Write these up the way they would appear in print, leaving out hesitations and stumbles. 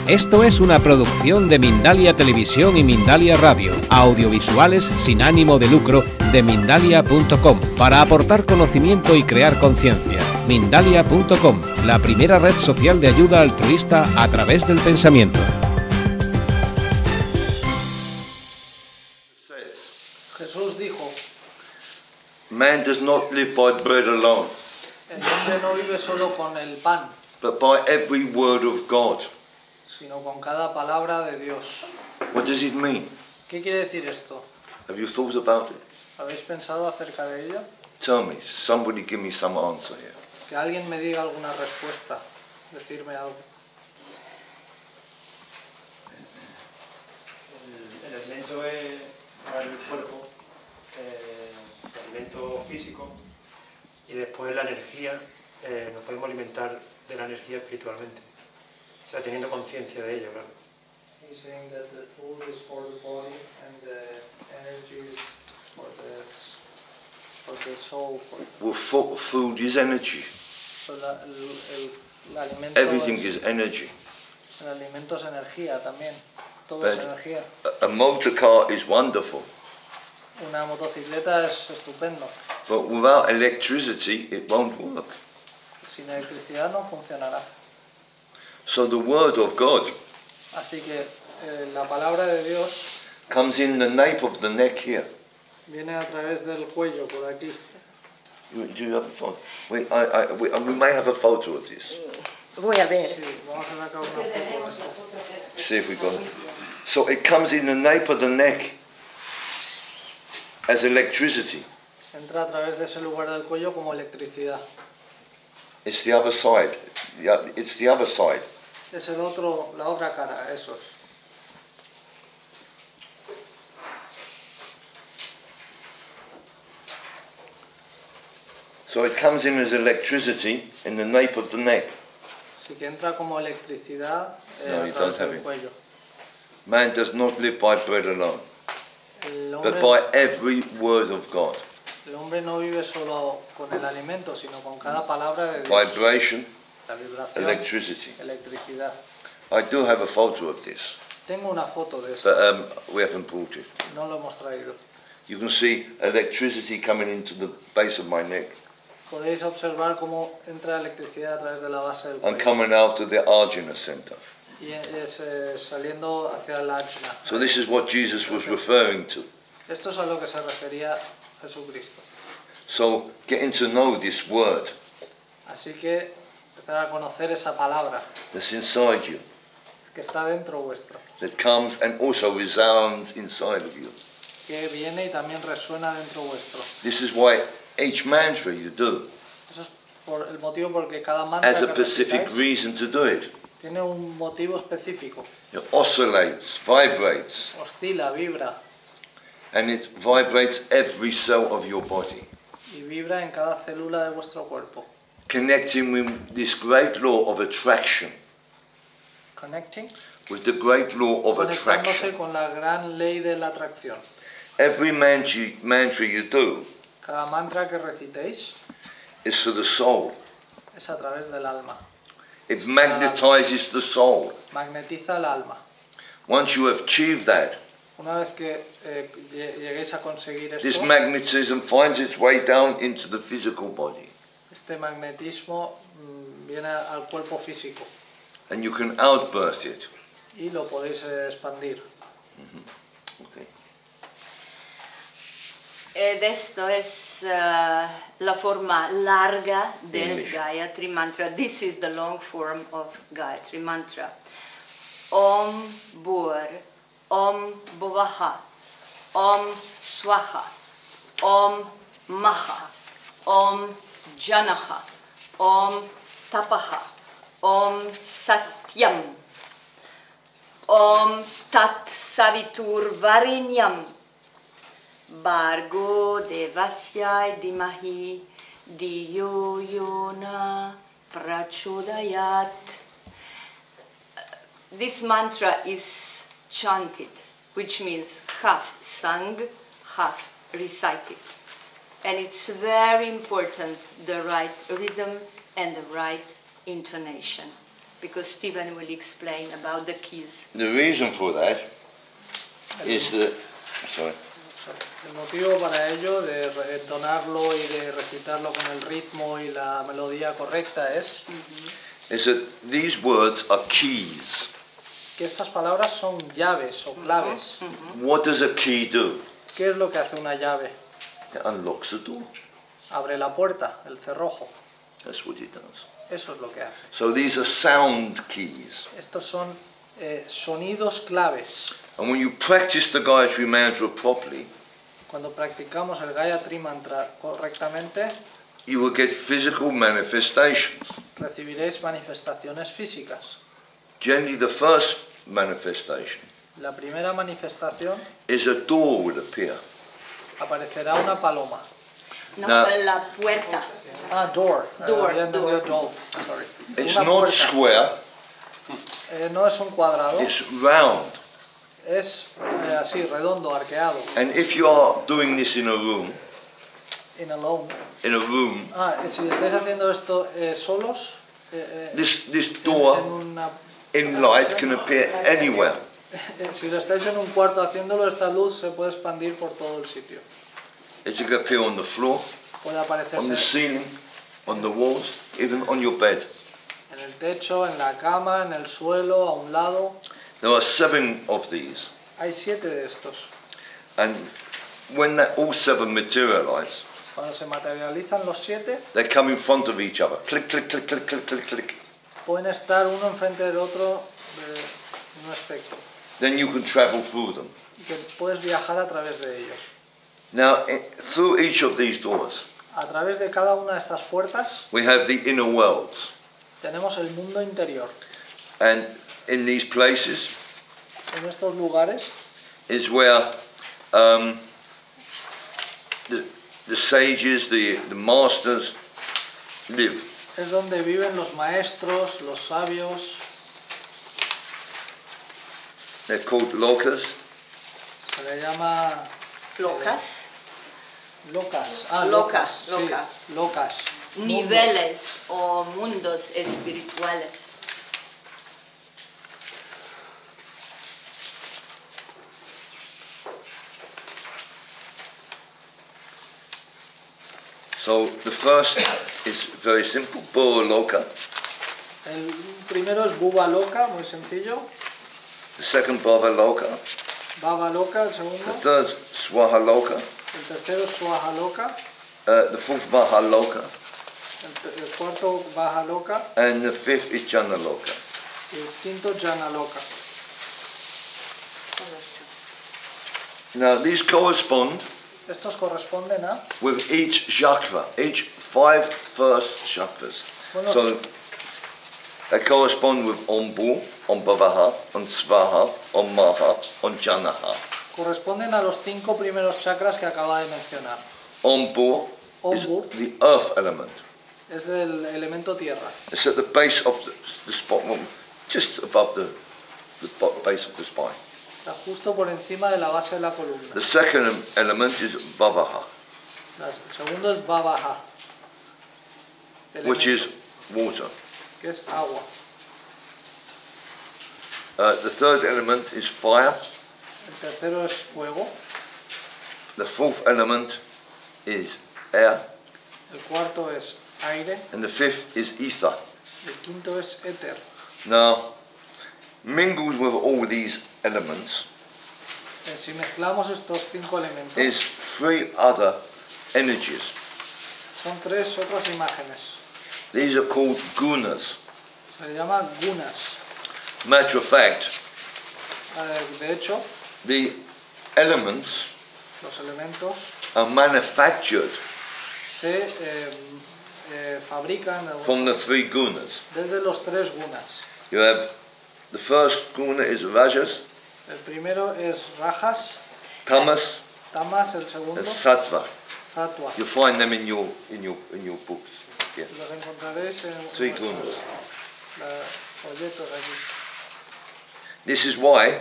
Esto es una producción de Mindalia Televisión y Mindalia Radio, audiovisuales sin ánimo de lucro de Mindalia.com, para aportar conocimiento y crear conciencia. Mindalia.com, la primera red social de ayuda altruista a través del pensamiento. Jesús dijo: Man does not live by bread alone, el hombre no vive solo con el pan, but by every word of God. sino con cada palabra de Dios. What does it mean? ¿Qué quiere decir esto? Have you thought about it? ¿Habéis pensado acerca de ello? Tell me, somebody give me some answer here. Que alguien me diga alguna respuesta, decirme algo. El alimento es para el cuerpo, el alimento físico, y después la energía, nos podemos alimentar de la energía espiritualmente, o sea, teniendo conciencia de ello, claro. He's saying that the food is for the body and the energy is for the soul. Well, food is energy. So el alimento Everything is energy. El alimento es energía también. Todo es energía. A motor car is wonderful. Una motocicleta es estupendo. But without electricity, it won't work. Sin electricidad no funcionará. So the word of God Así que la palabra de Dios comes in the nape of the neck here. viene a través del cuello, por aquí. Do you have a photo? We may have a photo of this. Voy a ver. Sí, vamos a sacar una foto de esto. See if we got it. So it comes in the nape of the neck as electricity. Entra a través de ese lugar del cuello como electricidad. It's the other side. Yeah, it's the other side. Es la otra cara, eso es. So it comes in as electricity in the nape of the neck. Así que entra como electricidad No, a you través don't have del it. cuello. Man does not live by bread alone, El but hombre, by every word of God. el hombre no vive solo con el alimento, sino con cada palabra de Dios. Vibration, La vibración, electricity. electricidad. I do have a photo of this, Tengo una foto de eso, but we haven't brought it. no lo hemos traído. You can see electricity coming into the base of my neck Podéis observar cómo entra electricidad a través de la base del and cuello coming out of the Arjuna center. y es saliendo hacia la ajna. So this is what Jesus was referring to. Esto es a lo que se refería Jesucristo. So getting to know this word Así que empezar a conocer esa palabra that's inside you, que está dentro vuestro, that comes and also resounds inside of you. que viene y también resuena dentro vuestro. This is why each mantra you do Eso es por el motivo por el que cada mantra has a que specific recitáis reason to do it. tiene un motivo específico. It oscillates, vibrates, Oscila, vibra and it vibrates every cell of your body, y vibra en cada célula de vuestro cuerpo. connecting with this great law of attraction, Connecting, with the great law of conectándose attraction. con la gran ley de la atracción. Every mantra you do Cada mantra que recitéis is for the soul. es a través del alma. It magnetizes the soul. Magnetiza el alma. Once you have achieved that, Una vez que lleguéis a conseguir this eso, magnetism finds its way down into the physical body, este magnetismo viene al cuerpo físico and you can outbirth it. y lo podéis expandir. Okay. Esto es la forma larga del English. Gayatri Mantra. This is the long form of Gayatri Mantra. Om Bhur, Om Bhuvaha, Om Swaha, Om Maha, Om Janaha, Om Tapaha, Om Satyam, Om Tat Savitur Varinyam, Bargo Devasyai Dimahi Diyo Yona Prachodayat. This mantra is chanted, which means half sung, half recited. And it's very important, the right rhythm and the right intonation. because Stephen will explain about the keys. The reason for that is that, sorry, El motivo para ello, de entonarlo y de recitarlo con el ritmo y la melodía correcta es that these words are keys. que estas palabras son llaves o claves. What does a key do? ¿Qué es lo que hace una llave? It unlocks the door. Abre la puerta, el cerrojo. That's what it does. Eso es lo que hace. So these are sound keys. Estos son sonidos claves. And when you practice the Gayatri Mantra properly, Cuando practicamos el Gayatri Mantra correctamente, you will get physical manifestations. recibiréis manifestaciones físicas. Generally, the first manifestation La primera manifestación is a door will appear. aparecerá una paloma. No, Now- la puerta. Ah, door. Door, Había entendido door. dolph, sorry. It's Una not puerta. square, No es un cuadrado, it's round. es así, redondo, arqueado. And if you are doing this in a room, In alone. Si estáis haciendo esto solos, this door en una, in light can appear anywhere. si lo estáis en un cuarto haciéndolo, esta luz se puede expandir por todo el sitio. It can appear on the floor, Puede on the aparecerse ceiling, on the walls, even on your bed. en el techo, en la cama, en el suelo, a un lado. There are 7 of these. Hay 7 de estos. And when all 7 materialize, Cuando se materializan los 7, they come in front of each other. Click, click, click, click, click, click, click. pueden estar uno enfrente del otro en un espectro. Then you can travel through them. Y que puedes viajar a través de ellos. Now, through each of these doors, A través de cada una de estas puertas we have the inner worlds. tenemos el mundo interior. And in these places En estos lugares is where the sages, the masters live. es donde viven los maestros, los sabios. They're called lokas. Se le llama Locas. locas. Locas, Sí, locas. locas. Mundos. Niveles o mundos espirituales. So the first is very simple, Bhava Loka. El primero es Bhuva Loka, muy sencillo. The second Bhava Loka. Bhava Loka, el segundo. The third Swaha Loka. El tercero es Swaha Loka. The fourth Maha Loka. El cuarto Baja Loka. And the fifth is Jana Loka. Y el quinto Jana Loka. Now these correspond Estos corresponden a with each chakra, each 5 first chakras. Bueno. So they correspond with Om Bhu, Om Bhavaha, Om Svaha, Om Maha, Om Janaha. corresponden a los 5 primeros chakras que acaba de mencionar. Om Bhu Om is Bhu. the earth element. Es del elemento tierra. It's at the base of the spine, just above the base of the spine. Está justo por encima de la base de la columna. The second element is Bhavaha, El segundo es Bhavaha, which is water. que es agua. The third element is fire. El tercero es fuego. The fourth element is air. El cuarto es aire. And the fifth is ether. El quinto es éter. Now, mingled with all these elements Si mezclamos estos 5 elementos, is 3 other energies. son 3 otras imágenes. These are called gunas. Se le llama gunas. Matter of fact, De hecho, the elements los elementos are manufactured se fabrican from the 3 gunas. desde los 3 gunas. You have the first guna is rajas, El primero es rajas, tamas, tamas, el segundo and sattva. sattva. You find them in your books. Yeah. Los encontraréis en 3 gunas. folletos aquí. This is why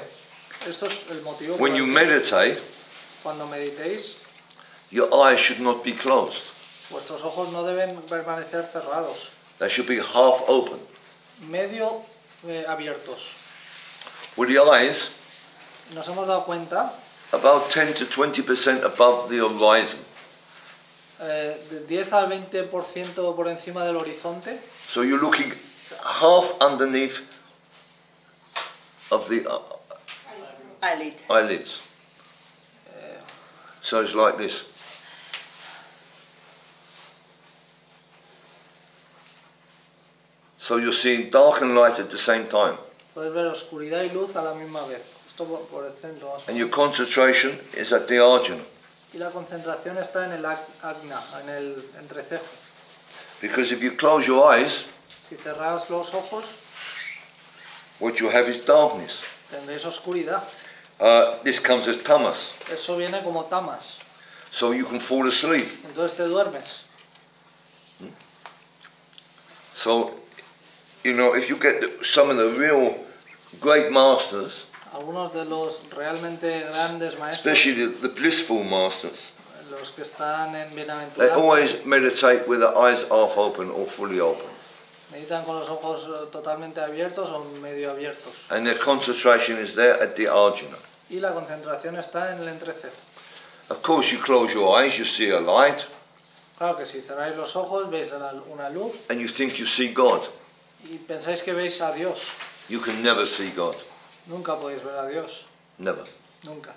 Esto es el motivo when por you el que meditate, cuando meditéis, your eyes should not be closed. vuestros ojos no deben permanecer cerrados. They should be half open. Medio abiertos. With the eyes, Nos hemos dado cuenta, about 10 to 20% above the horizon. de 10 al 20% por encima del horizonte. So you're looking half underneath of the Eyelid. eyelids. So it's like this. So you're seeing dark and light at the same time. Puedes ver oscuridad y luz a la misma vez. Esto por el centro. Más o And your menos. concentration is at the arjuna. Y la concentración está en el agna, en el entrecejo. Because if you close your eyes, Si cerráis los ojos, what you have is darkness. tendréis oscuridad. This comes as tamas. Eso viene como tamas. So you can fall asleep. Entonces te duermes. So, you know, if you get some of the real great masters, Algunos de los realmente grandes maestros, especially the blissful masters, los que están en they bienaventuranza, always meditate with their eyes half open or fully open. meditan con los ojos totalmente abiertos o medio abiertos. And their concentration is there at the arjuna. Y la concentración está en el entrecejo. Of course, you close your eyes, you see a light, Claro que si cerráis los ojos veis una luz and you think you see God. y pensáis que veis a Dios. You can never see God. Nunca podéis ver a Dios. Never. Nunca.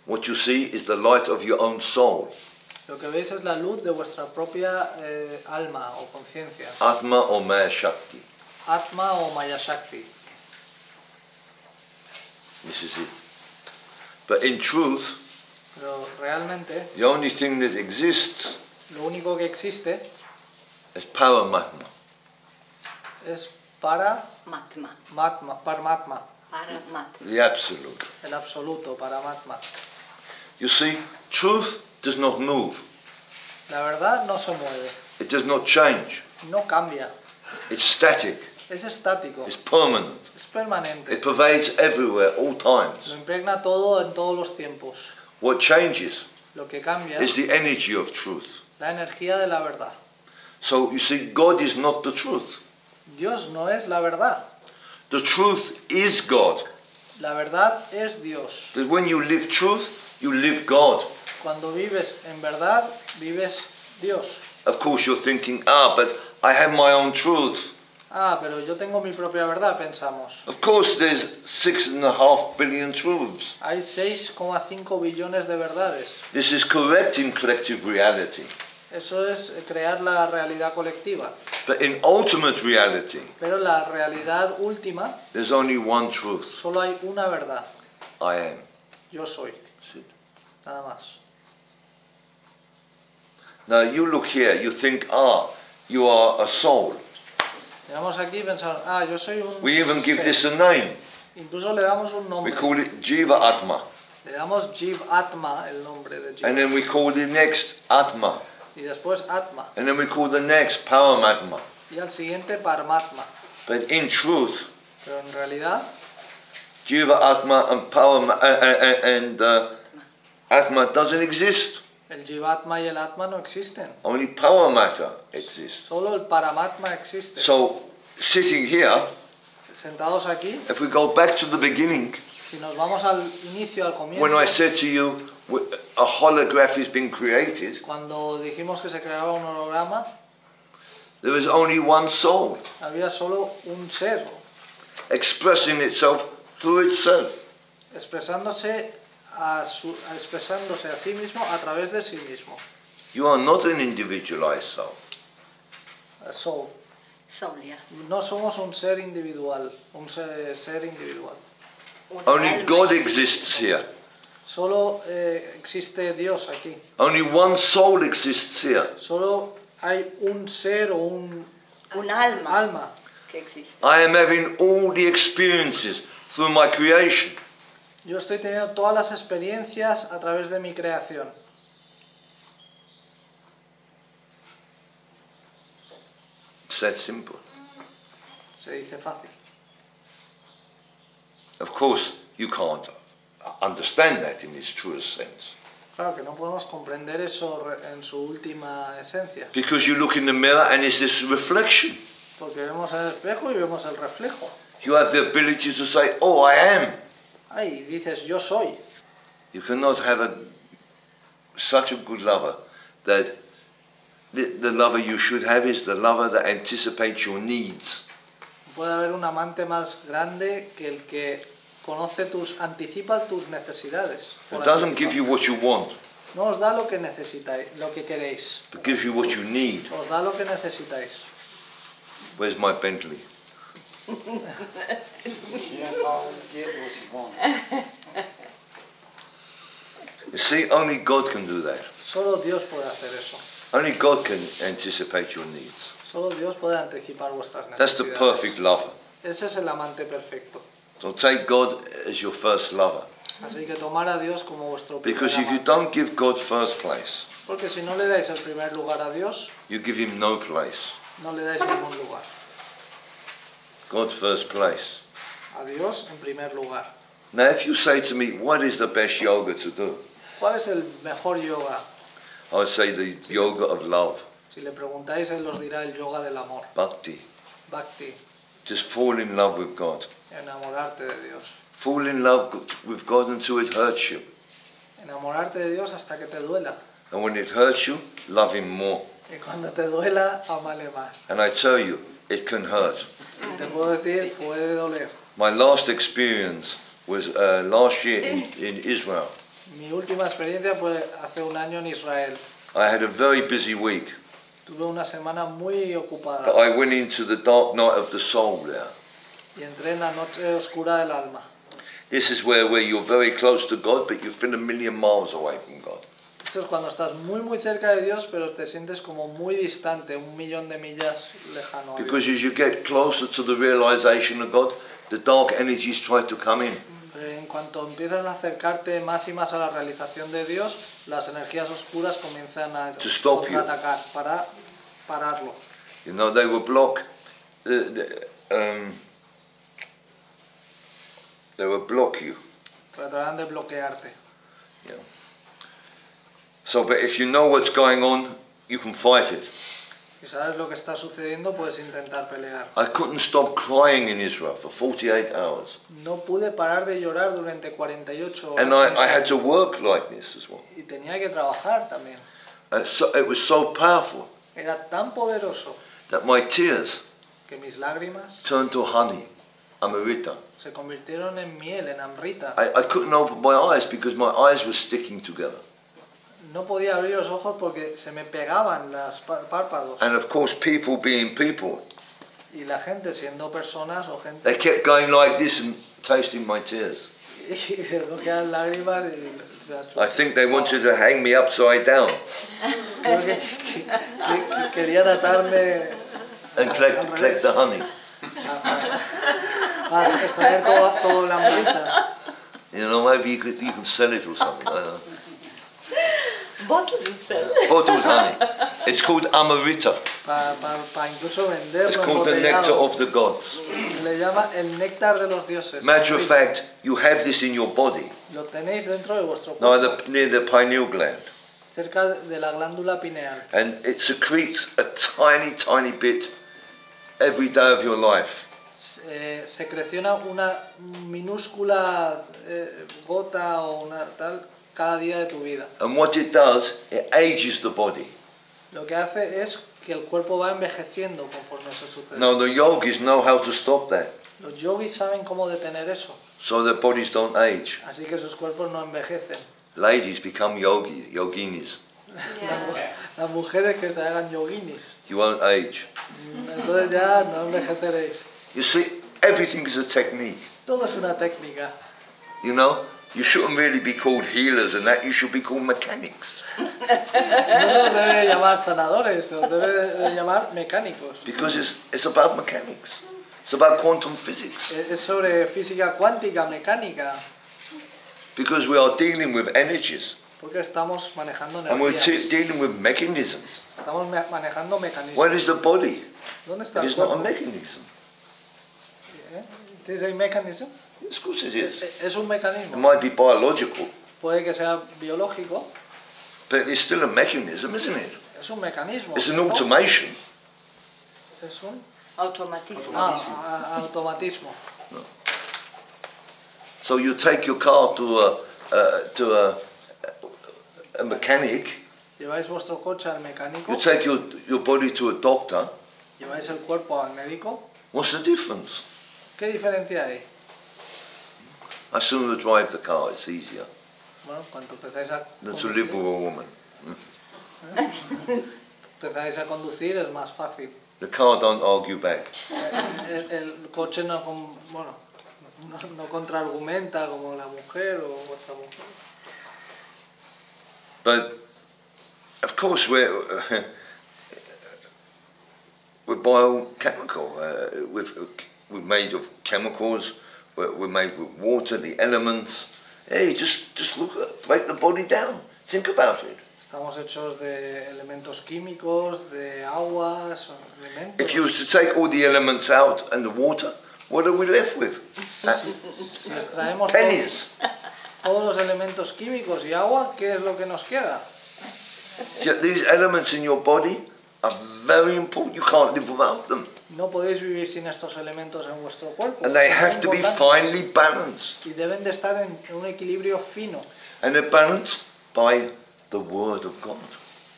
What you see is the light of your own soul. Lo que veis es la luz de vuestra propia alma o conciencia. Atma or Maya Shakti. Atma o Maya Shakti. This is it. But in truth, Pero realmente the only thing that exists lo único que existe is Paramatma. es para Matma. Paramatma, Paramatma. The absolute. el absoluto, Paramatma. You see, truth does not move. La verdad no se mueve, It does not change. no cambia, It's static. es estático, It's permanent. es permanente, It pervades everywhere, all lo times. impregna todo en todos los tiempos. What changes Lo que cambia is es the energy of truth. la energía de la verdad. So you see, God is not the truth. Dios no es la verdad, The truth is God. la verdad es Dios. That when you live truth, you live God. Cuando vives en verdad, vives Dios. Of course, you're thinking, but I have my own truth. Ah, pero yo tengo mi propia verdad, pensamos. Of course, there's 6.5 billion truths. Hay 6,5 billones de verdades. This is correct in collective reality. Eso es crear la realidad colectiva. But in ultimate reality, Pero la realidad última, there's only one truth. solo hay una verdad. I am. Yo soy, That's it. nada más. Now you look here, you think, you are a soul. Llegamos aquí y pensamos, yo soy un We even give ser. this a name. Incluso le damos un We nombre. call it Jiva Atma. Le damos Jiv Atma, el nombre de Jiv. And then we call the next Atma. Y después Atma. And then we call the next Paramatma. Y al siguiente Paramatma. But in truth, Pero en realidad, Jiva Atma and Atma doesn't exist. el Jivatma y el Atma no existen. Only Paramata exists. Solo el Paramatma existe. So, sitting here, Sentados aquí, if we go back to the beginning, si nos vamos al inicio, al comienzo, when I said to you, a holograph has been created, cuando dijimos que se creaba un holograma, there was only one soul, había solo un ser, expressing itself through itself. expresándose expresándose a sí mismo a través de sí mismo. You are not an individualized soul. Soul. Solia. No somos un ser individual, un ser individual. Un Only alma God que- exists here. Solo existe Dios aquí. Only one soul exists here. Solo hay un ser o un alma alma. que existe. I am having all the experiences through my creation. Yo estoy teniendo todas las experiencias a través de mi creación. It's that simple. Se dice fácil. Of course, you can't understand that in its truest sense. Claro que no podemos comprender eso en su última esencia. Because you look in the mirror and it's this reflection. Porque vemos el espejo y vemos el reflejo. You have the ability to say, oh, I am. Ay, dices, yo soy. You cannot have such a good lover that the lover you should have is the lover that anticipates your needs. Puede haber un amante más grande que el que anticipa tus necesidades. It doesn't give you what you want, No os da lo que necesitáis, lo que queréis. it gives you what you need. Os da lo que necesitáis. Where's my Bentley? You see, only God can do that. Solo Dios puede hacer eso. Only God can anticipate your needs. Solo Dios puede anticipar vuestras That's the necesidades. perfect lover. Ese es el amante perfecto. So take God as your first lover. Así que tomar a Dios como vuestro primer Because if you amante. don't give God first place, Porque si no le dais el primer lugar a Dios, you give him no place. no le dais ningún lugar. God first place. A Dios en primer lugar. Now if you say to me, what is the best yoga to do? ¿Cuál es el mejor yoga? I would say the yoga of love, Si le preguntáis, él os dirá el yoga del amor. bhakti. Bhakti, Just fall in love with God. enamorarte de Dios. Fall in love with God until it hurts you. Enamorarte de Dios hasta que te duela. And when it hurts you, love him more. Y cuando te duela, amale más. And I tell you, it can hurt. Y te puedo decir, puede doler. My last experience was last year in Israel. Mi última experiencia fue hace un año en Israel. I had a very busy week, Tuve una semana muy but ocupada I went into the dark night of the soul there. y entré en la noche oscura del alma. This is where you're very close to God, but you feel a million miles away from God. Esto es cuando estás muy cerca de Dios, pero te sientes como muy distante, 1.000.000 de millas lejano a Dios. Because as you get closer to the realization of God, the dark energies try to come in. En cuanto empiezas a acercarte más y más a la realización de Dios, las energías oscuras comienzan a To stop you. contraatacar para pararlo. You know, they will block they will block you. Tratarán de bloquearte. Yeah. So, but if you know what's going on, you can fight it. Si sabes lo que está sucediendo, puedes intentar pelear. I couldn't stop crying in Israel for 48 hours. No pude parar de llorar durante 48 horas. And I had to work like this as well. Y tenía que trabajar también. So, it was so powerful Era tan poderoso that my tears que mis lágrimas turned to honey, amrita. se convirtieron en miel, en amrita. I couldn't open my eyes because my eyes were sticking together. No podía abrir los ojos porque se me pegaban los párpados. And of course, people being people, Y la gente siendo personas o gente... they kept going like this and tasting my tears. Y se cogían lágrimas y... I think they wanted to hang me upside down Creo que querían atarme and collect the honey. a extraer toda la amrita. You know, maybe you can sell it or something. I don't know. Bottled itself. Bottled honey. It's called amrita. Para incluso It's venderlo called the nectar embotellado. of the gods. Se le llama el néctar de los dioses. Matter of fact, you have this in your body, Lo tenéis dentro de vuestro now cuerpo, near the pineal gland, cerca de la glándula pineal. and it secretes a tiny bit every day of your life. Secreciona una minúscula gota o una tal cada día de tu vida. And what it does, it ages the body. Lo que hace es que el cuerpo va envejeciendo conforme eso sucede. Now the yogis know how to stop that, Los yogis saben cómo detener eso, so their bodies don't age. así que sus cuerpos no envejecen. Ladies become yoginis. Yeah. Las mujeres que se hagan yoginis, You won't age. entonces ya no envejeceréis. You see, everything is a technique. Todo es una técnica. You know, you shouldn't really be called healers and that, you should be called mechanics. No se los debe llamar sanadores, se los debe de llamar mecánicos. Because it's about mechanics. It's about quantum physics. Es sobre física cuántica, mecánica, Because we are dealing with energies. porque estamos manejando And we're energías. dealing with mechanisms. Estamos manejando mecanismos. Where is the body? ¿Dónde está It el is not a cuerpo? mechanism. It is a mechanism. Of course it is. Es un It mecanismo. might be biological, Puede que sea biológico. but it's still a mechanism, isn't it? Es un mecanismo. It's an ¿cierto? automation. Es un Automatismo. Automatismo. So you take your car to a mechanic, Lleváis vuestro coche al mecánico, you take your body to a doctor, lleváis el cuerpo al médico. what's the difference? ¿Qué diferencia hay? I sooner drive the car, it's easier Bueno, cuando empezáis a than to live with a woman. conducir es más fácil. The car don't argue back. El coche no, bueno, no contraargumenta como la mujer o otra mujer. But of course we're biochemical. We're made of chemicals. We're made with water, the elements. Hey, just look at, break the body down. Think about it. Estamos hechos de elementos químicos, de aguas, elementos. If you was to take all the elements out and the water, what are we left with? Si extraemos Pennies. todos los elementos químicos y agua, ¿qué es lo que nos queda? Yet these elements in your body are very important. You can't live without them. No podéis vivir sin estos elementos en vuestro cuerpo. And they Son have to be importantes finely balanced. y deben de estar en un equilibrio fino. And they're balanced by the Word of God.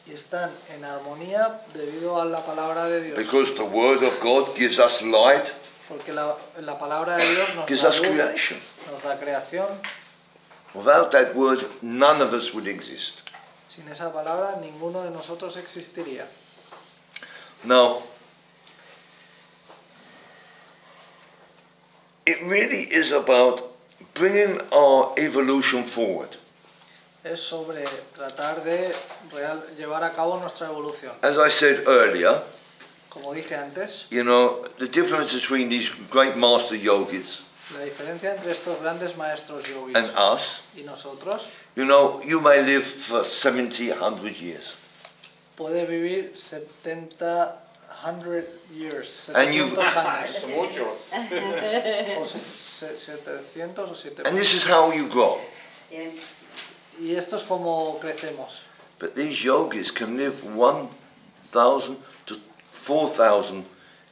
Y están en armonía debido a la palabra de Dios. Because the Word of God gives us light, Porque la palabra de Dios nos gives da us luz, creation. nos da creación. Without that Word, none of us would exist. Sin esa palabra, ninguno de nosotros existiría. Now, it really is about bringing our evolution forward. Es sobre tratar de llevar a cabo nuestra evolución. As I said earlier, Como dije antes, you know, the difference between these great master yogis la diferencia entre estos grandes maestros yogis and us, y nosotros, you know, you may live for 70, 100 years. puede vivir 70, 100 years, And you've- 700 años. Eso mucho. O 700 o 700. And this is how you grow. Y esto es como crecemos. But these yogis can live 1,000 to 4,000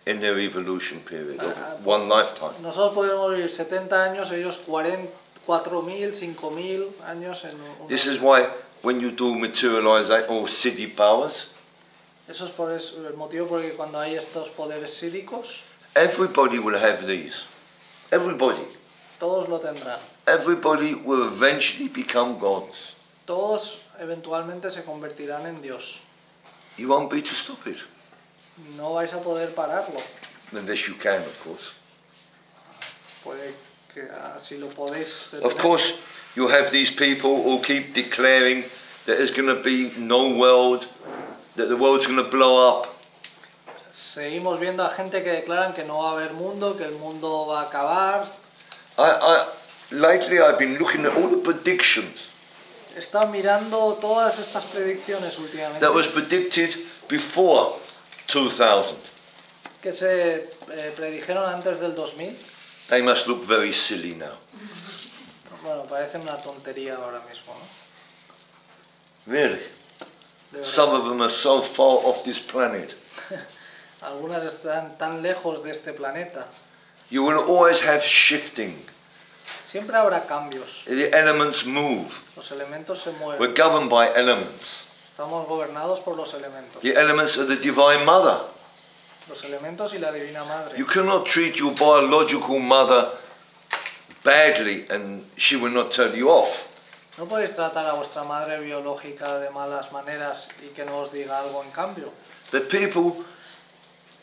in their evolution period of one lifetime. Nosotros podemos vivir 70 años, ellos 4.000, 5.000 años en un This is why when you do materialization or siddhi powers, Eso es el motivo por el que cuando hay estos poderes sídicos, everybody will have these. Everybody. todos lo tendrán. Everybody will eventually become gods. Todos eventualmente se convertirán en Dios. You won't be to stop it. No vais a poder pararlo. Unless you can, of course. Puede que si lo podéis Of detener. course, you have these people who keep declaring that there's going to be no world, that the world's going to blow up. Seguimos viendo a gente que declaran que no va a haber mundo, que el mundo va a acabar. Lately, I've been looking at all the predictions He estado mirando todas estas predicciones últimamente that was predicted before 2000. que se predijeron antes del 2000. They must look very silly now. Bueno, parecen una tontería ahora mismo, ¿no? Really. De verdad. Some of them are so far off this planet. Algunas están tan lejos de este planeta. You will always have shifting. Siempre habrá cambios. The elements move. Los elementos se We're mueven. governed by elements. Estamos gobernados por los elementos. The elements are the Divine Mother. Los elementos y la Divina Madre. You cannot treat your biological mother badly and she will not tell you off. No podéis tratar a vuestra madre biológica de malas maneras y que no os diga algo en cambio. The people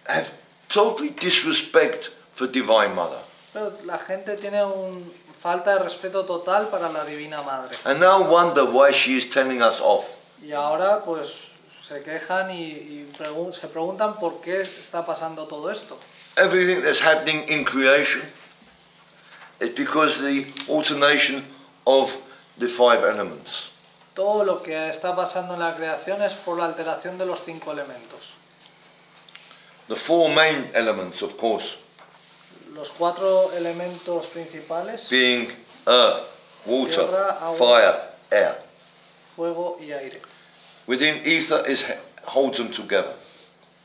have totally disrespect for Divine Mother. Pero la gente tiene falta de respeto total para la Divina Madre. And now wonder why she is telling us off. Y ahora pues se quejan y se preguntan por qué está pasando todo esto. Everything that's happening in creation is because the alternation of the five elements. Todo lo que está pasando en la creación es por la alteración de los 5 elementos. The four main elements, of course, Los 4 elementos principales, being earth, water, Tierra, agua. fire, air. fuego y aire. Within ether is holds them together.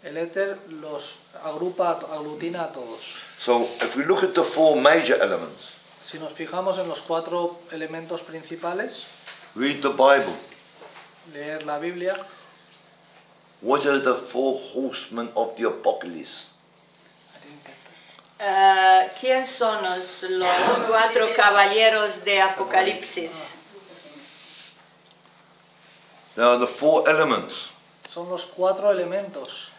El éter los agrupa, aglutina a todos. So if we look at the four major elements, Si nos fijamos en los 4 elementos principales, read the Bible. leer la Biblia, What are the four horsemen of the apocalypse? ¿Quién son los 4 caballeros de Apocalipsis? There are the four elements. son los 4 elementos.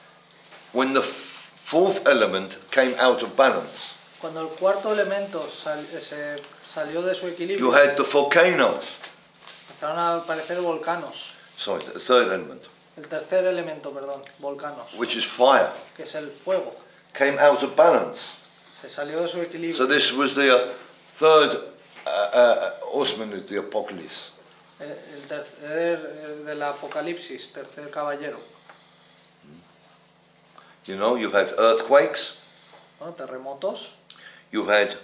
When the fourth element came out of balance, Cuando el cuarto elemento se salió de su you equilibrio, had the volcanoes. empezaron a aparecer volcanos. Sorry, the third element, El tercer elemento, perdón, volcanos, which is fire, que es el fuego, came out of balance. se salió de su equilibrio. So this was the third horseman of the apocalypse. El tercer del Apocalipsis, tercer caballero. You know, you've had earthquakes, ¿No? Terremotos, you've had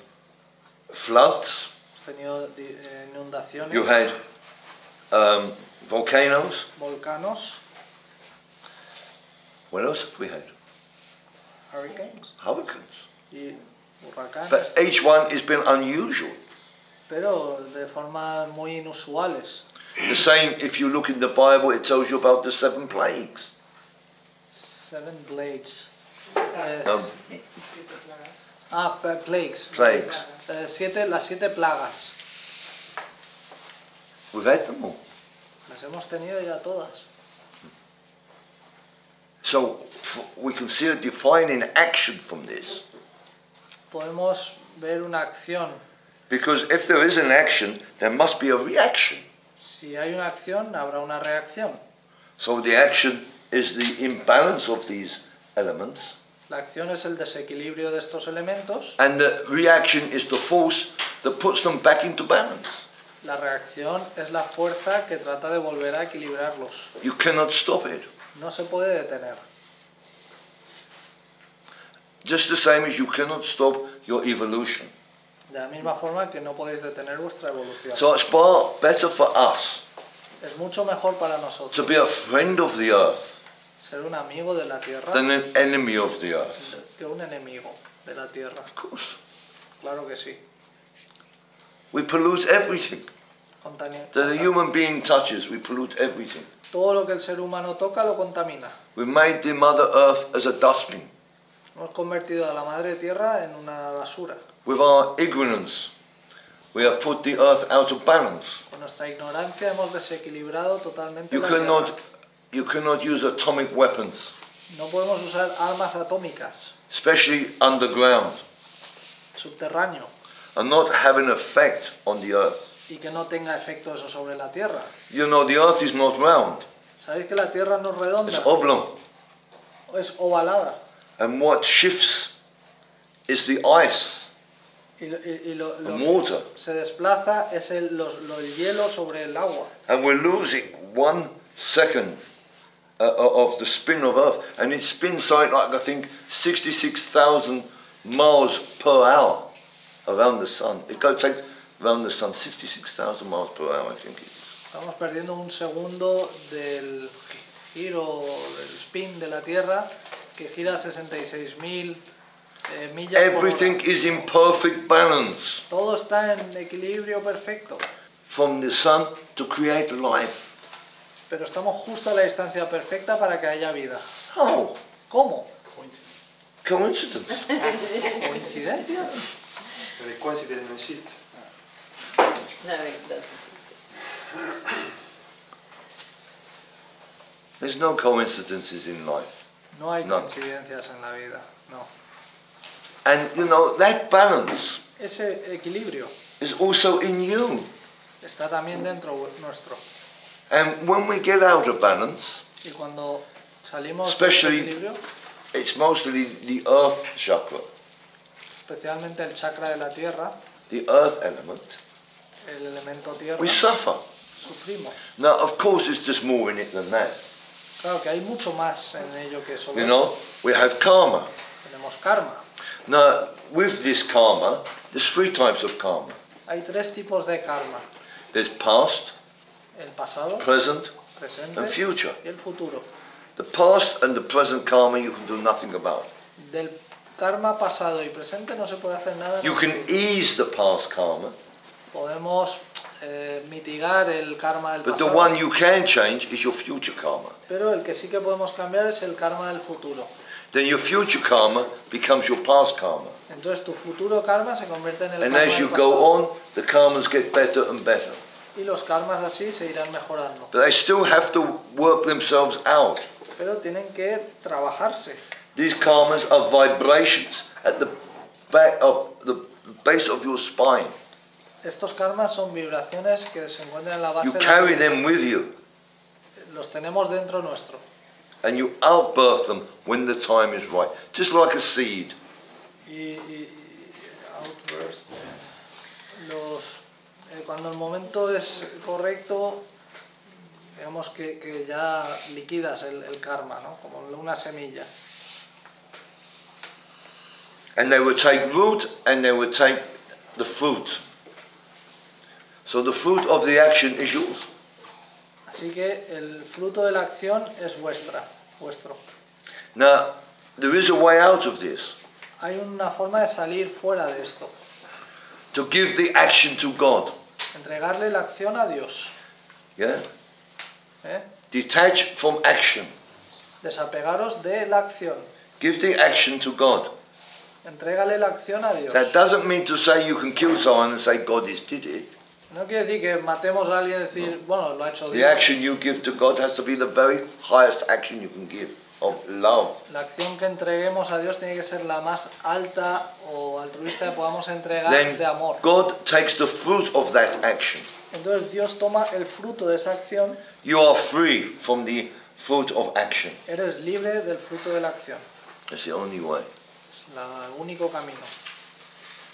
floods, hemos tenido inundaciones, you had volcanoes. volcanos, What else have we had? hurricanes Hurricanes. y huracanes, But each one has been unusual. pero de formas muy inusuales. The same, if you look in the Bible, it tells you about the 7 plagues. 7 blades. Plagues. Plagues. Las 7 plagas. We've had them all. Las hemos tenido ya todas. So we can see a defining action from this. Podemos ver una acción. Because if there is an action, there must be a reaction. Si hay una acción, habrá una reacción. So the action is the imbalance of these elements, La acción es el desequilibrio de estos elementos. and the reaction is the force that puts them back into balance. La reacción es la fuerza que trata de volver a equilibrarlos. You cannot stop it. No se puede detener. Just the same as you cannot stop your evolution. De la misma forma que no podéis detener vuestra evolución. So it's far better for us Es mucho mejor para to nosotros be a friend of the earth ser un amigo de la tierra than an enemy of the earth. que un enemigo de la tierra. Of course. Claro que sí. We pollute everything. That a human being touches, we pollute everything. Todo lo que el ser humano toca lo contamina. We've made the Mother Earth as a dustbin. Hemos convertido a la madre tierra en una basura. With our ignorance, we have put the earth out of balance. Con nuestra ignorancia hemos desequilibrado totalmente You la tierra. cannot use atomic weapons, No podemos usar armas atómicas, especially underground, subterráneo, and not have an effect on the earth. y que no tenga efecto eso sobre la tierra. You know, the earth is not round, ¿Sabéis que la tierra no es redonda? it's oblong. Es ovalada. And what shifts is the ice. Lo And que water. se desplaza es el hielo sobre el agua. And we're losing 1 second of the spin of Earth. And it spins something like, I think, 66,000 miles per hour around the sun. It goes take around the sun 66,000 miles per hour, I think it is. Estamos perdiendo un segundo del giro, del spin de la Tierra, que gira 66.000 millas Everything por hora. is in perfect balance. Todo está en equilibrio perfecto, From the sun to create life. pero estamos justo a la distancia perfecta para que haya vida. How? ¿Cómo? Coincidence. ¿Coincidencia? Pero el coincidence no existe. No, it doesn't. There's no coincidences in life. No hay No. coincidencias en la vida, no. And you know, that balance Ese equilibrio is also in you. está también dentro nuestro. And when we get out of balance, Y cuando salimos de ese especially equilibrio, it's mostly the earth chakra, especialmente el chakra de la tierra, the earth element, el elemento tierra, we suffer. sufrimos. Now, of course, it's just more in it than that. Claro que hay mucho más en ello que solo You know, we have karma. tenemos karma. Now, with this karma, there's 3 types of karma. Hay 3 tipos de karma. There's past, El pasado, present, presente and future. y el futuro. The past and the present karma you can do nothing about. Del karma pasado y presente no se puede hacer nada. You can ease the past karma, Podemos mitigar el karma del but the pasado, one you can change is your future karma. pero el que sí que podemos cambiar es el karma del futuro. Then your future karma becomes your past karma. Entonces tu futuro karma se convierte en el And karma as you del go pasado. on, the karmas get better and better. Y los karmas así se irán mejorando. But they still have to work themselves out. Pero tienen que trabajarse. These karmas are vibrations at the back of the base of your spine. Estos karmas son vibraciones que se encuentran en la base You de carry them with you, los tenemos dentro nuestro. and you outbirth them when the time is right, just like a seed. Y outburst, cuando el momento es correcto, digamos que ya liquidas el karma, ¿no? Como una semilla. And they will take root and they will take the fruit. So the fruit of the action is yours. Así que el fruto de la acción es vuestro. Now, there is a way out of this. Hay una forma de salir fuera de esto. To give the action to God. Entregarle la acción a Dios. Yeah? ¿Eh? Detach from action. Desapegaros de la acción. Give the action to God. Entrégale la acción a Dios. That doesn't mean to say you can kill someone and say God did it. No quiere decir que matemos a alguien y decir, bueno, lo ha hecho The Dios. action you give to God has to be the very highest action you can give, of love. La acción que entreguemos a Dios tiene que ser la más alta o altruista que podamos entregar Then de amor. God takes the fruit of that action. Entonces Dios toma el fruto de esa acción. You are free from the fruit of action. Eres libre del fruto de la acción. That's the only way. Es el único camino.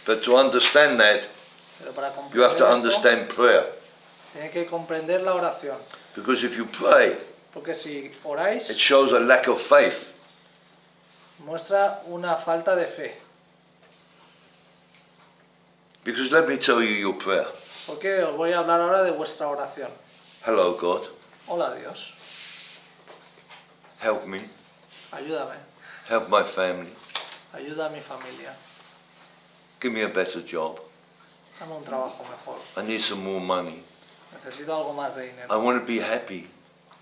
But to understand that, Pero para you have to comprender esto, understand prayer. tiene que comprender la oración. Because if you pray, Porque si oráis, it shows a lack of faith. muestra una falta de fe. Because let me tell you your prayer. Porque os voy a hablar ahora de vuestra oración. Hello, God. Hola Dios, Help me. ayúdame, Help my family. ayuda a mi familia, Give me a better job. dame un trabajo mejor, I need some more money. necesito algo más de I dinero, want to be happy.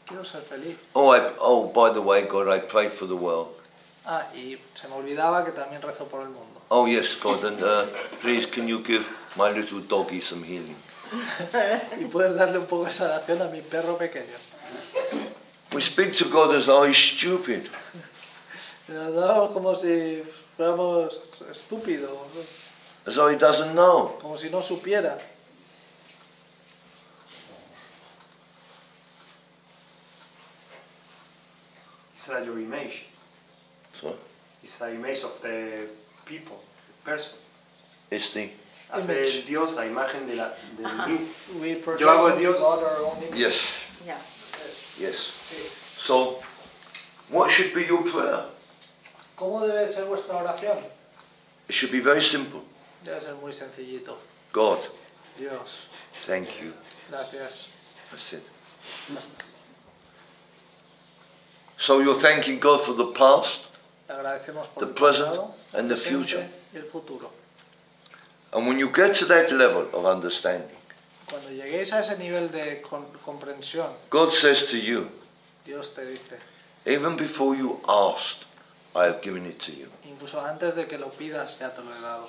quiero ser feliz. Oh, by the way, God, I pray for the world. Ah, y se me olvidaba que también rezo por el mundo. Oh, yes, God, and please can you give my little doggy some healing? Y puedes darle un poco de sanación a mi perro pequeño. We speak to God as though he's stupid. Nos damos como si fuéramos estúpidos, As though he doesn't know. como si no supiera. It's a your image. So, It's an image of the people, the person. it's the... Hace Image. Dios la imagen de mí. We project Yo hago onto Dios. God our own image. Yes, Yeah. yes. Sí. So, what should be your prayer? ¿Cómo debe ser vuestra oración? It should be very simple. Debe ser muy sencillito. God, Dios, thank you. gracias. That's it. Ya está. So you're thanking God for the past, Le agradecemos por The el present pasado, and the presente future. y el futuro. and when you get to that level of understanding, Cuando lleguéis a ese nivel de comprensión, God says to you, Dios te dice, even before you asked, I have given it to you. incluso antes de que lo pidas, ya te lo he dado.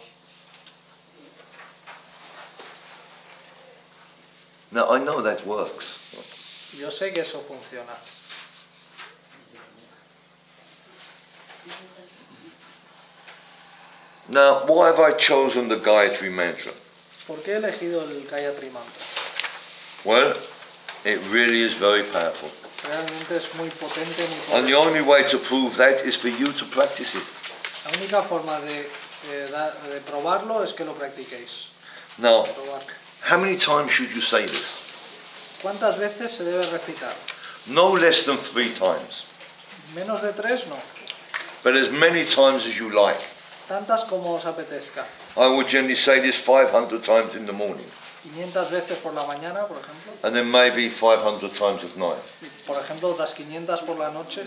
Now I know that works. Yo sé que eso funciona. Now, why have I chosen the Gayatri Mantra? ¿Por qué he elegido el Gayatri Mantra? Well, it really is very powerful. Realmente es muy potente, muy And the potente. only way to prove that is for you to practice it. La única forma de probarlo es que lo practiquéis. Now, Probar. how many times should you say this? ¿Cuántas veces se debe recitar? No less than 3 times, Menos de 3, no. but as many times as you like. Tantas como os apetezca. I would generally say this 500 times in the morning. 500 veces por la mañana, por ejemplo, and then maybe 500 times at night. y por ejemplo otras 500 por la noche,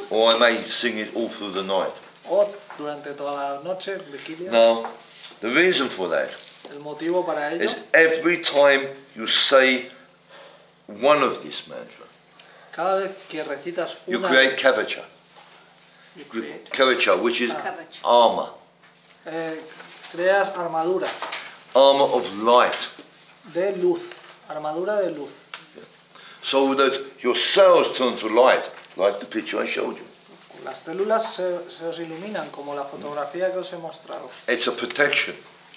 Or I may sing it all through the night. o durante toda la noche, vigilia. Now, the reason for that El motivo para ello, is every time you say one of this mantra, cada vez que recitas you una, create kavacha. you create, Kavacha, which is Kavacha. armor. creas armadura Armor of light. de luz, armadura de luz, So that your cells turn to light, like the picture I showed you. las células se os iluminan como la fotografía que os he mostrado. It's a protection.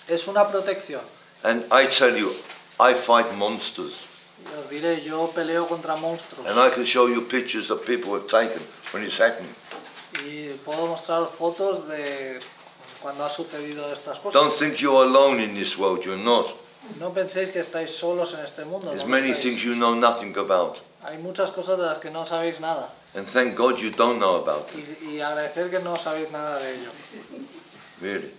Es una protección. And I tell you, I fight monsters. Y os diré, yo peleo contra monstruos. And I can show you pictures that people have taken when it's happening. Y puedo mostrar fotos de cuando ha sucedido estas cosas. Don't think you're alone in this world, you're not. No penséis que estáis solos en este mundo. There's no lo many estáis. things you know nothing about. Hay muchas cosas de las que no sabéis nada. And thank God you don't know about them, Y agradecer que no sabéis nada de ello. really.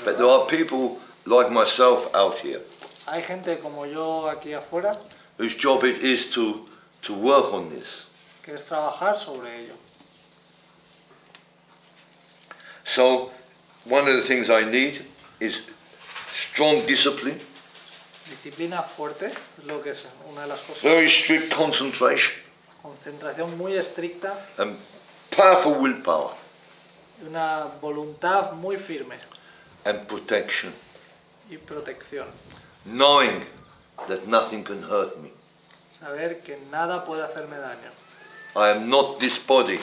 But there are people like myself out here Hay gente como yo aquí afuera whose job it is to work on this. que es trabajar sobre ello. So one of the things I need is strong discipline, Disciplina fuerte es lo que es una de las cosas. very strict concentration, Concentración muy estricta and powerful willpower, y una voluntad muy firme and protection, y protección. knowing that nothing can hurt me. Saber que nada puede hacerme daño. I am not this body.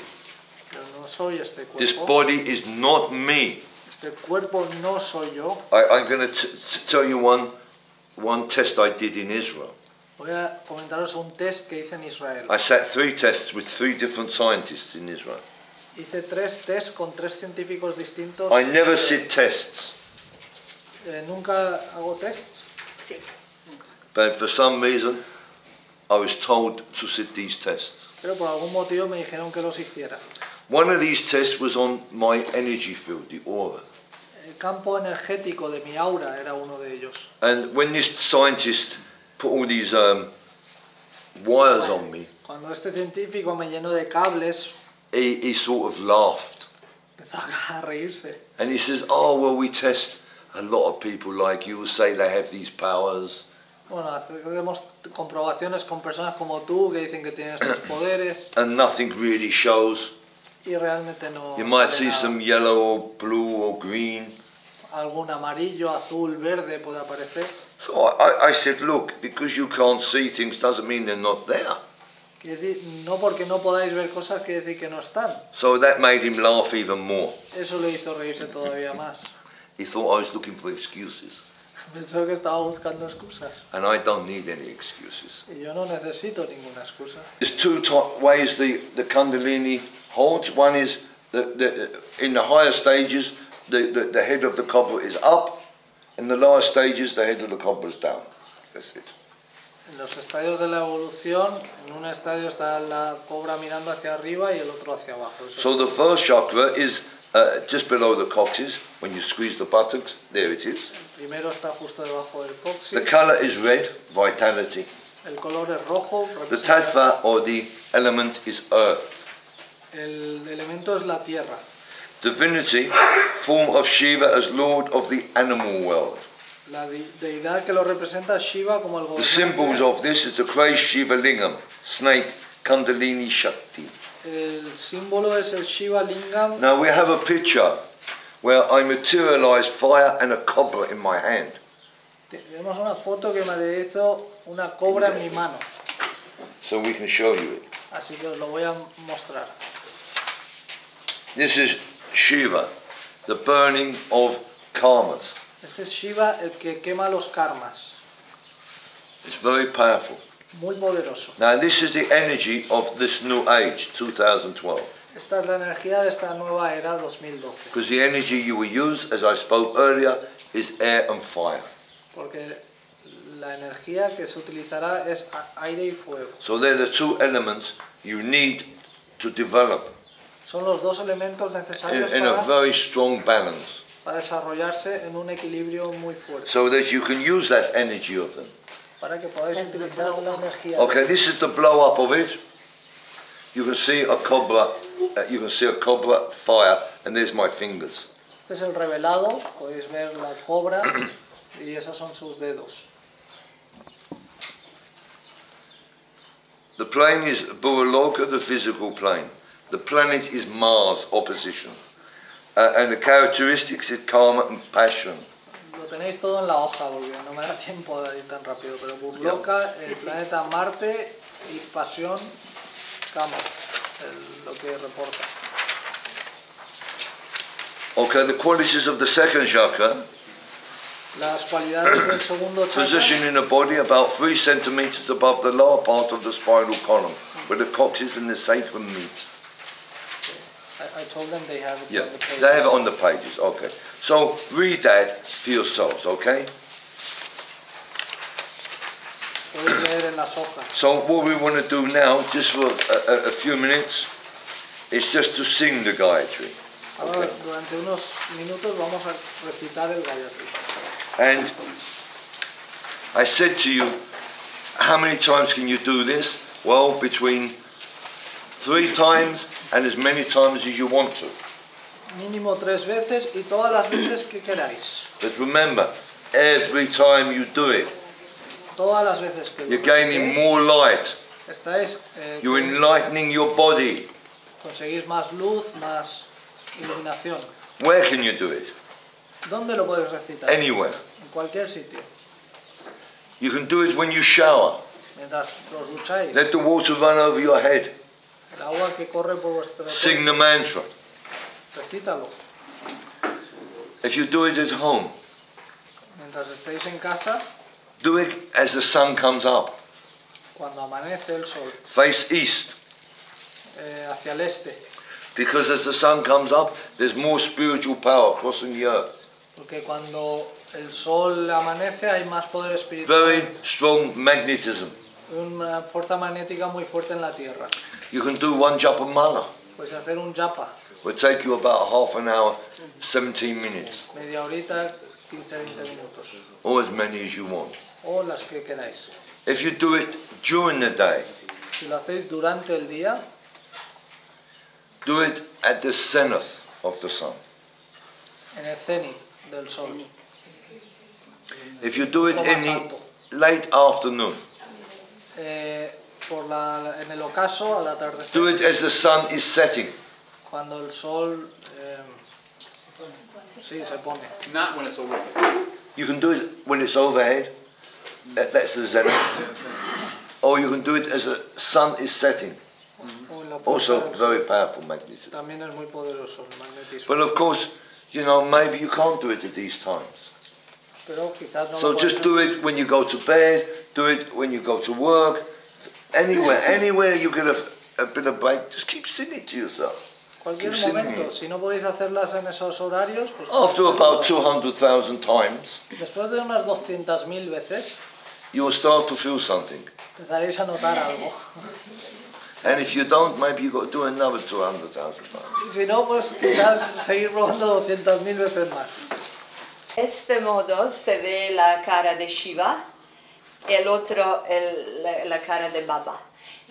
Pero no soy este This cuerpo. body is not me. Este cuerpo no soy yo. I'm going to tell you one test I did in Israel. Voy a comentaros un test que hice en Israel. I sat 3 tests with 3 different scientists in Israel. Hice 3 tests con 3 científicos distintos. I never sit tests, Nunca hago tests, Sí, nunca. but for some reason I was told to sit these tests. pero por algún motivo me dijeron que los hiciera. One of these tests was on my energy field, the aura. El campo energético de mi aura era uno de ellos. And when this scientist put all these wires on me, Cuando este científico me llenó de cables, he sort of laughed. empezó a reírse. And he says, oh, well, we test a lot of people like you, say they have these powers. Bueno, hacemos comprobaciones con personas como tú que dicen que tienen estos poderes And nothing really shows. y realmente no. You might sale see nada. some yellow or blue or green. Algún amarillo, azul, verde puede aparecer. So I said, look, because you can't see things doesn't mean they're not there. Quiere decir, no porque no podáis ver cosas quiere decir que no están. So that made him laugh even more. Eso le hizo reírse todavía más. He thought I was looking for excuses. Pensó que estaba buscando excusas. And I don't need any excuses. Y yo no necesito ninguna excusa. There's 2 ways the Kundalini holds. One is in the higher stages, the head of the cobra is up. In the lower stages, the head of the cobra is down. That's it. En los estadios de la evolución, en un estadio está la cobra mirando hacia arriba y el otro hacia abajo. Eso So the first chakra is just below the coccyx. When you squeeze the buttocks, there it is. el primero está justo debajo del The coxis. color is red, vitality. El color es rojo. The representa- tattva or the element is earth. El elemento es la tierra. Divinity, form of Shiva as Lord of the animal world. La deidad que lo representa es Shiva como el The symbols gobernante. of this is the Christ Shiva Lingam, snake, Kundalini Shakti. El símbolo es el Shiva Lingam. Now we have a picture where I materialize fire and a cobra in my hand. Tenemos una foto que materializo una cobra en mi mano. So we can show you it. Así que os lo voy a mostrar. This is Shiva, the burning of karmas. Este es Shiva el que quema los karmas. It's very powerful. Muy poderoso. Now this is the energy of this new age, 2012. Esta es la energía de esta nueva era 2012. Because the energy you will use, as I spoke earlier, is air and fire. Porque la energía que se utilizará es aire y fuego. So they're the 2 elements you need to develop Son los 2 elementos necesarios in a para very strong balance. va a desarrollarse en un equilibrio muy fuerte. So that you can use that energy of them. Para que podáis utilizar la energía. Okay, this is the blow up of it. You can see a cobra, fire, and there's my fingers. Este es el revelado, podéis ver la cobra y esos son sus dedos. The plane is Buraloka, the physical plane. The planet is Mars, opposition. And the characteristics is karma and passion. Lo tenéis todo en la hoja porque no me da tiempo de ir tan rápido, pero Burloka, el planeta Marte y pasión, Kama, lo que reporta. Okay, the qualities of the second chakra. Las cualidades del segundo chakra. Position in the body about 3 centimeters above the lower part of the spinal column, where the coccyx and the sacrum meet. I told them they have it Yeah, on the page. they have it on the pages, okay. So read that for yourselves, okay? Podéis leer en las hojas. So what we want to do now, just for a few minutes, is just to sing the Gayatri. Ahora, durante unos minutos vamos a recitar el Gayatri. And I said to you, how many times can you do this? Well, between 3 times and as many times as you want to. Mínimo 3 veces y todas las veces que queráis. But remember, every time you do it, Todas las veces que you're gaining more light. estáis, You're enlightening your body. conseguís más luz, más iluminación. Where can you do it? ¿Dónde lo podéis recitar? Anywhere. En cualquier sitio. You can do it when you shower. Mientras os ducháis. Let the water run over your head. El agua que corre por vuestro Sing cuerpo. the mantra. Recítalo. If you do it at home, Mientras estéis en casa, do it as the sun comes up. cuando amanece el sol, Face east. hacia el este. Because as the sun comes up, there's more spiritual power crossing the earth. Porque cuando el sol amanece hay más poder espiritual. Very strong magnetism. Una fuerza magnética muy fuerte en la tierra. You can do 1 japa mala. Puedes hacer un japa. It will take you about half an hour, 17 minutes. Media horita, 15-20 minutos. Or as many as you want. O las que queráis. If you do it during the day, Si lo hacéis durante el día, do it at the zenith of the sun. en el cenit del sol. If you do it Lo in más the alto. late afternoon, En el ocaso, al atardecer, do it as the sun is setting. cuando el sol sí, se pone. Not when it's overhead. You can do it when it's overhead, that's the zenith. Or you can do it as the sun is setting. O en la puesta Also del sol. very powerful magnetism. También es muy poderoso el magnetismo. But of course, you know, maybe you can't do it at these times. Pero quizás no So lo just puedes do it when you go to bed, do it when you go to work, anywhere you get a bit of break, just keep singing it to yourself. cualquier keep singing momento. it. Si no podéis hacerlas en esos horarios, pues After about 200,000 times, después de unas 200.000 veces you will start to feel something. empezaréis a notar algo. And if you don't, maybe you've got to do another 200,000 times. Y si no, pues quizás seguir probando 200.000 veces más. De este modo se ve la cara de Shiva, el otro la cara de Baba.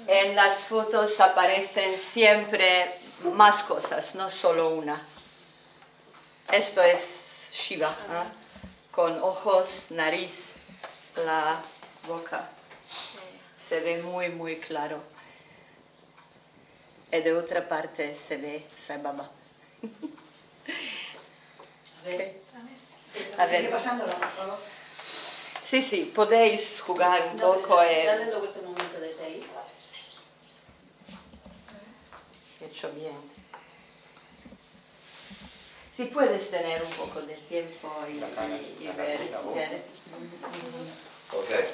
En las fotos aparecen siempre más cosas, no solo una. Esto es Shiva, ¿no? Con ojos, nariz, la boca. Se ve muy claro. Y de otra parte se ve Sai Baba. A ver. Sí, podéis jugar un poco. Dale el último momento de ese ahí. Hecho bien. Si puedes tener un poco de tiempo y ver bien. Okay.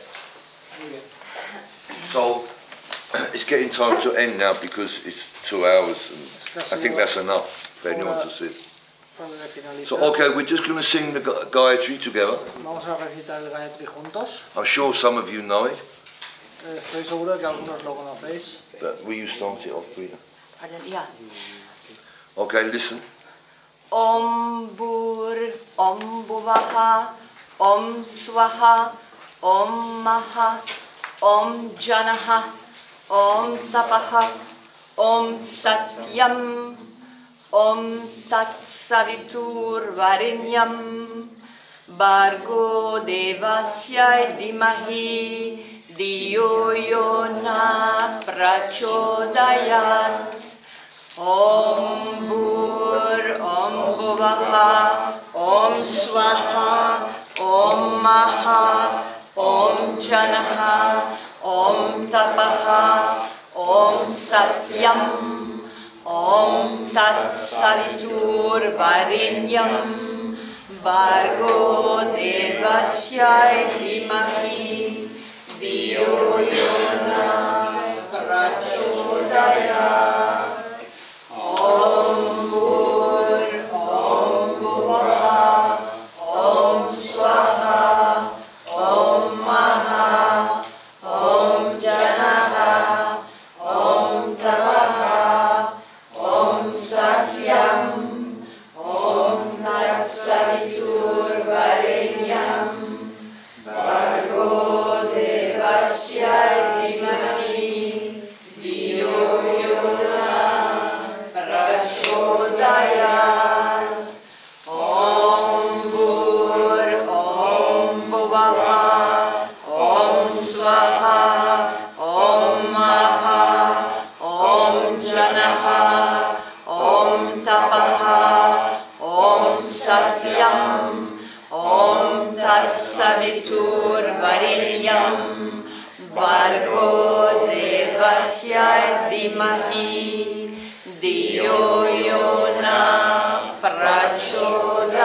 So, it's getting time to end now because it's 2 hours and I think that's enough for anyone to sit. Para finalizar, So, okay, we're just going to sing the Gayatri together. vamos a recitar el Gayatri juntos. I'm sure some of you know it, Estoy seguro de que algunos lo conocéis. but will you start it off, Peter? Ya. Okay, listen. Om Bur, Om Bhuvaha, Om Swaha, Om Maha, Om Janaha, Om Tapaha, Om Satyam, Om Tat Savitur Varenyam, Bargo Devasya Dimahi, Diyo Yona Prachodayat. Om Bur, Om Bhuvaha, Om Swaha, Om Maha, Om Janaha, Om Tapaha, Om Satyam, Om Tat Savitur Varenyam, Bargo Devasya Dimahi, Diyo Yona Prachodayat. Om Bur, Om Bhuvaha, Om Swaha, Om Maha, Om Janaha, Om Tapaha, Om Satyam, Om Tat Savitur Varenyam, Bargo Devasya Dimahi, Diyo Yona Prachodayat. Om Bur, Om Bhuvaha, Om Swaha, Om Maha, Om Janaha, Om Tapaha, Om Satyam, Om Tat Savitur Varenyam, Bargo Devasya Dimahi, Diyo Yona Prachodayat.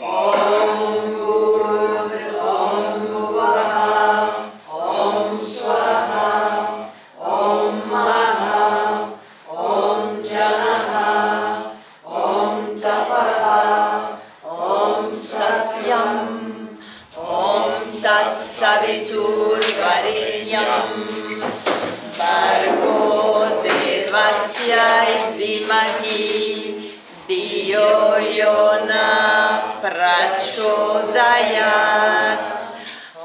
Om Bur, Om Bhuvaha, Om Swaha, Om Maha, Om Janaha, Om Tapaha, Om Satyam, Om Tat Savitur Varenyam, Bargo Devasya Dimahi, Diyo Yona Prachodayat.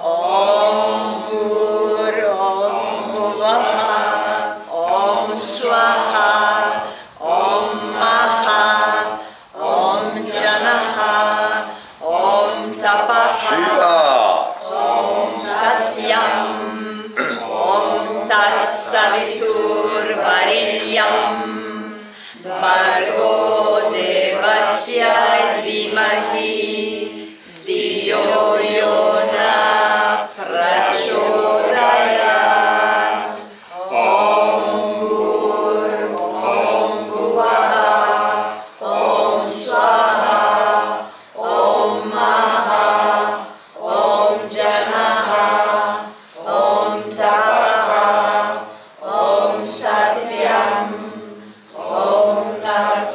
Om Bur, Om Bhuvaha, Om Swaha, Om Maha, Om Janaha, Om Tapaha, Om Satyam, Om Tat Savitur Varenyam, Bargo Devasya Dimahi, Diyo Yona Prachodayat. Om Bur, Om Bhuvaha, Om Swaha, Om Maha, Om Janaha, Om Tapaha, Om Satyam, Om Tat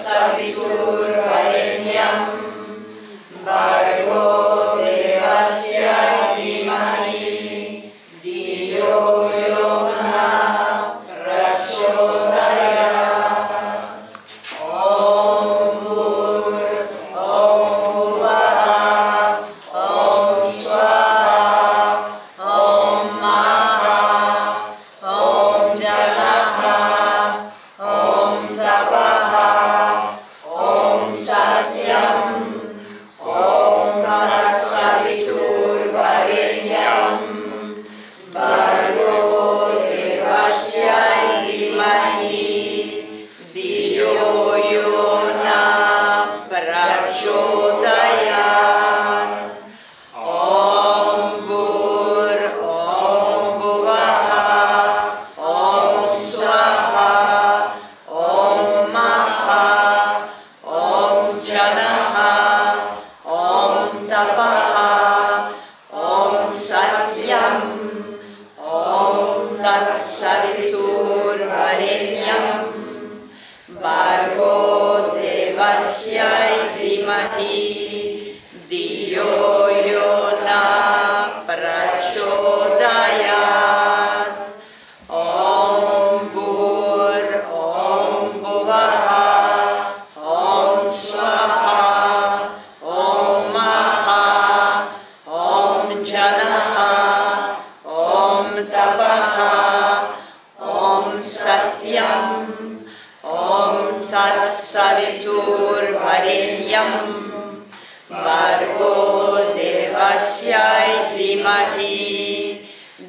dhimahi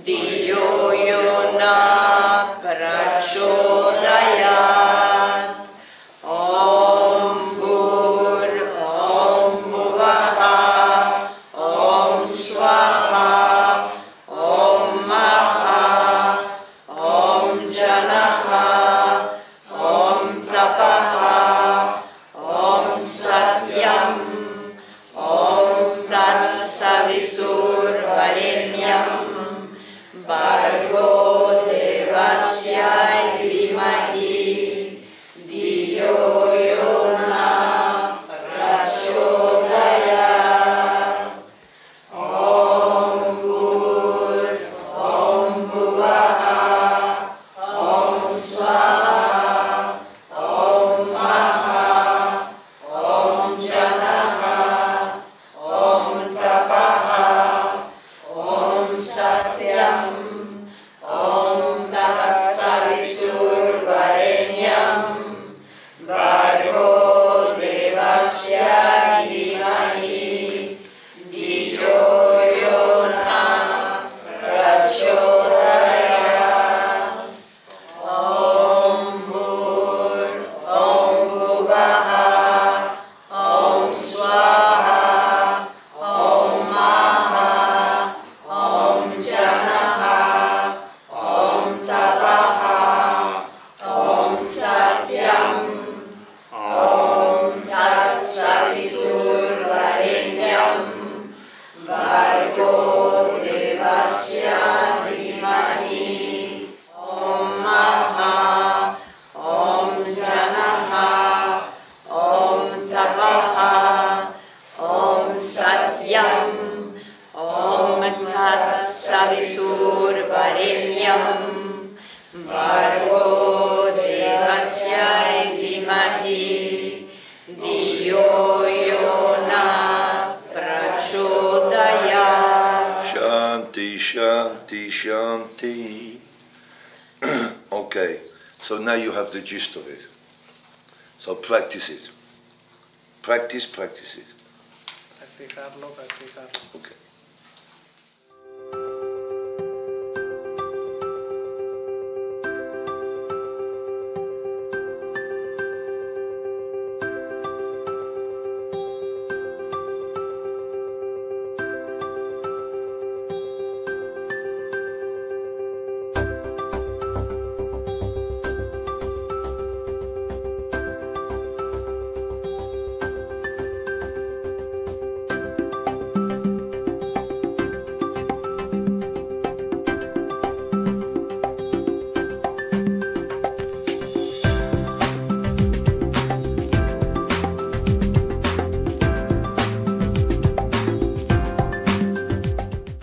Diyo yona prachodayat. Om Bhur Om Bhuvaha Om Swaha Om Maha Om Janaha Om Tapaha Om Satyam Om Tat Savitur Varenyam Bhargo Devasya Dhimahi Diyo Yona Prachodayat. Om Bhur Om Bhuvaha Om Swaha Om Maha Om Janaha Om Tapaha Om Satyam Om Tat Savitur Varenyam Bhargo Devasya Dhimahi Diyo Yona Prachodayat. Om Bhur Om Bhuvaha Om Swaha Om Maha Om Janaha Om Tapaha Om Satyam Om Tat Savitur Varenyam Bhargo Devasya Dhimahi Om Maha Om Janaha Om Tapaha Om Satyam Om Tat Savitur Varenyam Bhargo Devasya Dhimahi Diyo Yona Prachodayat. Shanti, shanti, shanti. Okay, so now you have the gist of it. So practice it. Practice, practice it. Practicarlo, practicarlo.